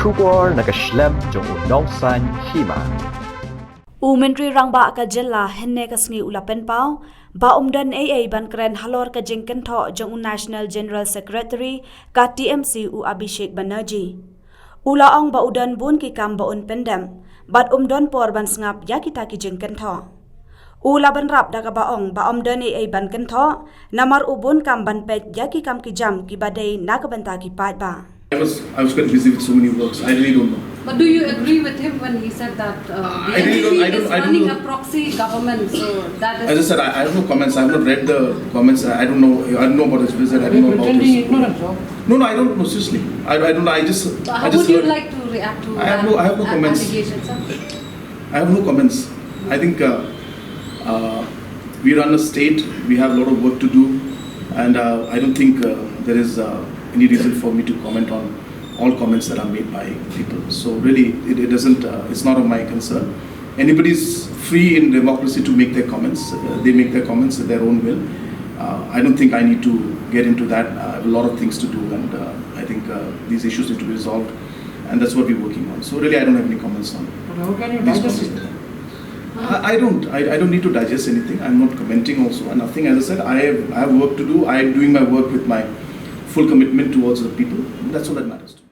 Shugor nakaslem jong unong san Hima. Umentri rangba ka jella henne ka sngi ulapen pau ba umdan AA bankren halor ka Jingkynthoh jong National General Secretary ka TMC u Abhishek Banerjee. Ula ong ba udan bun ki kam ba un pendem bat umdon por ban Sngap ya kita ki Jingkynthoh. Ula ban rap daga ba umdan AA Jingkynthoh namar ubun kam ban pet ya ki kam ki jam ki badai nakabanta ki pat ba. I was quite busy with so many works. I really don't know. But do you agree with him when he said that the NDP is running a proxy government? So that is. As I said, I have no comments. I have not read the comments. I don't know. I don't know about his visit. I don't know about his. No, I don't know. Seriously, I don't know. So how would you like to react to I have no comments. allegations? I have no comments. I think we run a state. We have a lot of work to do, and I don't think there is any reason for me to comment on all comments that are made by people. So really, it doesn't. It's not of my concern. Anybody's free in democracy to make their comments. They make their comments at their own will. I don't think I need to get into that. I have a lot of things to do, and I think these issues need to be resolved, and that's what we're working on. So really, I don't have any comments on. But how can you digest it? I don't need to digest anything. I'm not commenting also, and nothing. As I said, I have work to do. I am doing my work with my full commitment towards the people. That's all that matters to me.